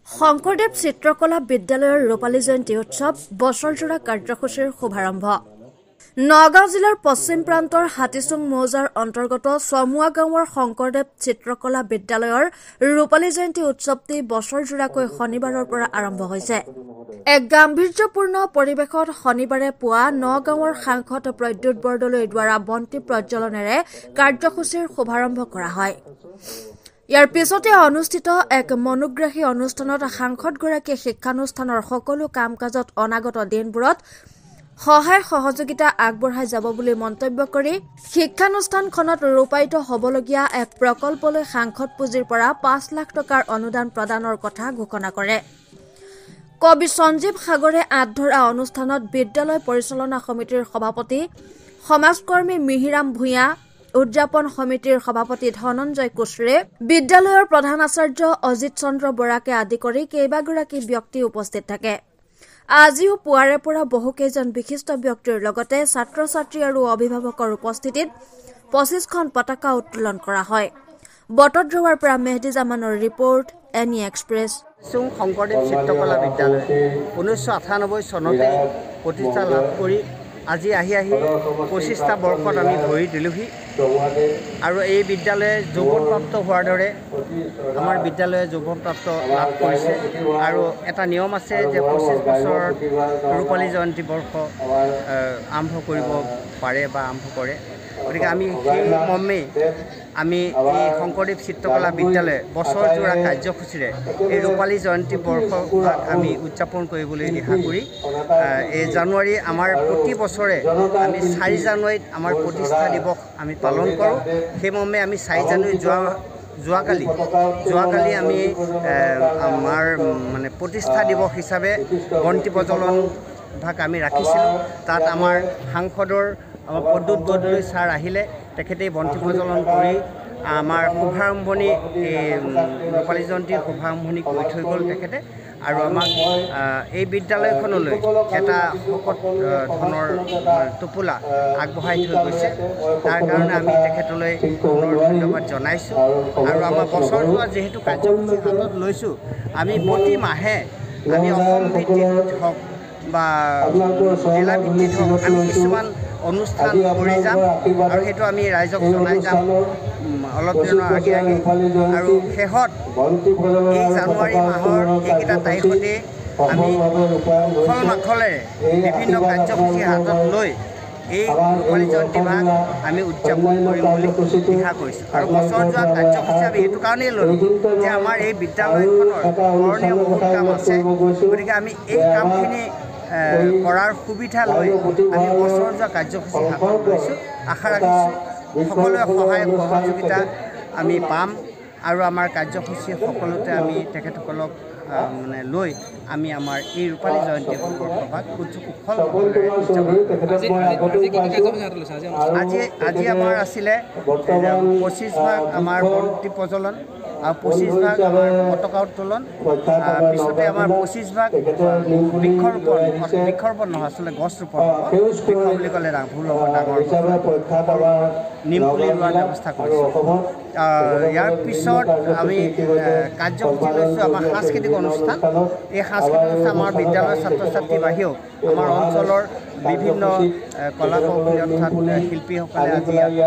শংকৰদেৱ চিত্ৰকলা বিদ্যালয়ৰ ৰূপালী জয়ন্তী উৎসৱ বছৰজোৰা কাৰ্যসূচীৰ শুভাৰম্ভ। নগাঁও জিলাৰ পশ্চিম প্ৰান্তৰ হাতীচুং মৌজাৰ অন্তৰ্গত চমুৱা গাঁৱৰ শংকৰদেৱ চিত্ৰকলা বিদ্যালয়ৰ ৰূপালী জয়ন্তী উৎসৱটি বছৰজোৰাকৈ শনিবাৰৰ পৰা আৰম্ভ হৈছে। এক গাম্ভীৰ্যপূৰ্ণ পৰিৱেশত শনিবাৰে পুৱা নগাঁৱৰ সাংসদ প্ৰদ্যুৎ বৰদলৈৰ দ্বাৰা বন্তি প্ৰজ্বলনেৰে কাৰ্যসূচীৰ শুভাৰম্ভ কৰা হয়। ইয়াৰ পিছতে অনুষ্ঠিত এক মনোগ্ৰাহী অনুষ্ঠানত সাংসদগৰাকীয়ে শিক্ষানুষ্ঠানৰ সকলো কাম কাজত অনাগত দিনবোৰত সহায় সহযোগিতা আগবঢ়াই যাব বুলি মন্তব্য কৰি শিক্ষানুষ্ঠানখনত ৰূপায়িত হ'বলগীয়া এক প্ৰকল্পলৈ সাংসদ পুঁজিৰ পৰা ৫ লাখ টকাৰ অনুদান প্ৰদানৰ কথা ঘোষণা কৰে। কবি সঞ্জীৱ সাগৰে আঁত ধৰা অনুষ্ঠানত বিদ্যালয় পৰিচালনা সমিতিৰ সভাপতি সমাজকৰ্মী মিহিৰাম ভূঞা, উদযাপন সমিতিৰ সভাপতি ধনঞ্জয় কোচৰে, বিদ্যালয়ৰ প্ৰধান আচাৰ্য অজিত চন্দ্ৰ বৰাকে আদি কৰি কেইবাগৰাকী ব্যক্তি উপস্থিত থাকে। আজিও পুৱাৰে পৰা বহুকেইজন বিশিষ্ট ব্যক্তিৰ লগতে ছাত্ৰ ছাত্ৰী আৰু অভিভাৱকৰ উপস্থিতিত ২৫খন পতাকা উত্তোলন কৰা হয়। বটদ্ৰৱাৰ পৰা মেহদী জামানৰ ৰিপৰ্ট, এনি এক্সপ্ৰেছ। শংকৰদেৱ চিত্ৰকলা বিদ্যালয় ১৯৯৮ চনতে প্ৰতিষ্ঠা লাভ কৰি আজি আহি ২৫টা বৰ্ষত আমি ভৰি দিলোহি আৰু এই বিদ্যালয়ে যৌৱনপ্ৰাপ্ত হোৱাৰ দৰে আমাৰ বিদ্যালয়ে যৌৱনপ্ৰাপ্ত লাভ কৰিছে। আৰু এটা নিয়ম আছে যে ২৫ বছৰত ৰূপালী জয়ন্তী বৰ্ষ আৰম্ভ কৰিব পাৰে বা আৰম্ভ কৰে। গতিকে আমি সেই মৰ্মেই আমি এই শংকৰদেৱ চিত্ৰকলা বিদ্যালয়ে বছৰজোৰা কাৰ্যসূচীৰে এই ৰূপালী জয়ন্তী বৰ্ষ আমি উদযাপন কৰিবলৈ দিহা কৰি এই জানুৱাৰী আমাৰ প্ৰতি বছৰে আমি ৪ জানুৱাৰীত আমাৰ প্ৰতিষ্ঠা দিৱস আমি পালন কৰোঁ। সেই মৰ্মে আমি ৪ জানুৱাৰী যোৱাকালি আমি আমাৰ মানে প্ৰতিষ্ঠা দিৱস হিচাপে বন্তি প্ৰজ্বলন ভাগ আমি ৰাখিছিলোঁ। তাত আমাৰ সাংসদৰ প্ৰদ্যুৎ বৰদলৈ ছাৰ আহিলে, তেখেতে বন্তি প্ৰজ্বলন কৰি আমাৰ শুভাৰম্ভণি ৰূপালী জয়ন্তীৰ শুভাৰম্ভণি কৰি থৈ গ'ল তেখেতে। আৰু আমাক এই বিদ্যালয়খনলৈ এটা শকত ধনৰ টোপোলা আগবঢ়াই থৈ গৈছে। তাৰ কাৰণে আমি তেখেতলৈ পুনৰ ধন্যবাদ জনাইছোঁ। আৰু আমাৰ বছৰজোৰা যিহেতু কাৰ্যসূচী হাতত লৈছোঁ, আমি প্ৰতি মাহে আমি অসম ভিত্তিত হওক বা জিলা ভিত্তিত হওক আমি কিছুমান অনুষ্ঠান কৰি যাম আৰু সেইটো আমি ৰাইজক জনাই যাম অলপ দিনৰ আগে আগে। আৰু শেষত এই জানুৱাৰী মাহৰ এইকেইটা তাৰিখতে আমি উখল মাখলেৰে বিভিন্ন কাৰ্যসূচী হাতত লৈ এই ৰূপালী জয়ন্তী ভাগ আমি উদযাপন কৰিম বুলি দিহা কৰিছোঁ। আৰু বছৰজোৰা কাৰ্যসূচী আমি এইটো কাৰণেই ল'লোঁ যে আমাৰ এই বিদ্যালয়খনৰ কৰণীয় বহুত কাম আছে। গতিকে আমি এই কামখিনি কৰাৰ সুবিধা লৈ আমি বছৰজোৰা কাৰ্যসূচী হাতত লৈছোঁ। আশা ৰাখিছোঁ সকলোৱে সহায় সহযোগিতা আমি পাম আৰু আমাৰ কাৰ্যসূচী সকলোতে আমি তেখেতসকলক মানে লৈ আমি আমাৰ এই ৰূপালী জয়ন্তী বৰ্ষভাগ উৎসৱ আজি আমাৰ আছিলে ২৫ ভাগ আমাৰ বন্তি প্ৰজ্বলন আৰু ২৫ ভাগ আমাৰ পতাকা উত্তোলন, পিছতে আমাৰ ২৫ ভাগ বৃক্ষৰোপণ নহয়, আচলতে গছ ৰোপণ। বৃক্ষ বুলি ক'লে ভুল হ'ব, ডাঙৰ নিম পুলি ৰোৱাৰ ব্যৱস্থা কৰিছোঁ। ইয়াৰ পিছত আমি কাৰ্যসূচী লৈছোঁ আমাৰ সাংস্কৃতিক অনুষ্ঠান। এই সাংস্কৃতিক অনুষ্ঠান আমাৰ বিদ্যালয়ৰ ছাত্ৰ ছাত্ৰীৰ বাহিৰেও আমাৰ অঞ্চলৰ বিভিন্ন কলা কৌশলী অৰ্থাৎ শিল্পীসকলে আজি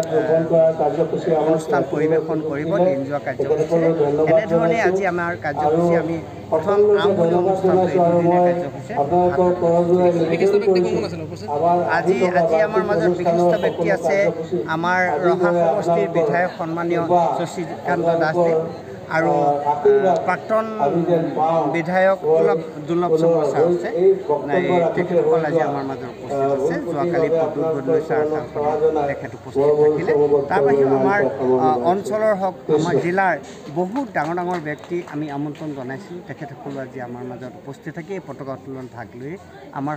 অনুষ্ঠান পৰিৱেশন কৰিব দিন যোৱা কাৰ্যসূচীৰে। এনেধৰণে আজি আমাৰ কাৰ্যসূচী আমি প্ৰথম আৰম্ভণি অনুষ্ঠানটো এই দুদিনীয়া কাৰ্যসূচী। আজি আমাৰ মাজত বিশিষ্ট ব্যক্তি আছে আমাৰ ৰহা সমষ্টিৰ বিধায়ক সন্মানীয় শশীকান্ত দাসদেৱ আৰু প্ৰাক্তন বিধায়ক দুৰ্লভ চন্দ্ৰ ছাৰ আছে। তেখেতসকল আজি আমাৰ মাজত উপস্থিত আছে। যোৱাকালি প্ৰদ্যুৎ বৰদলৈ ছাৰ তেখেত উপস্থিত থাকিলে। তাৰ বাহিৰেও আমাৰ অঞ্চলৰ হওক আমাৰ জিলাৰ বহুত ডাঙৰ ব্যক্তি আমি আমন্ত্ৰণ জনাইছিলোঁ। তেখেতসকলো আজি আমাৰ মাজত উপস্থিত থাকি এই পতাকা উত্তোলন ভাগ লৈ আমাৰ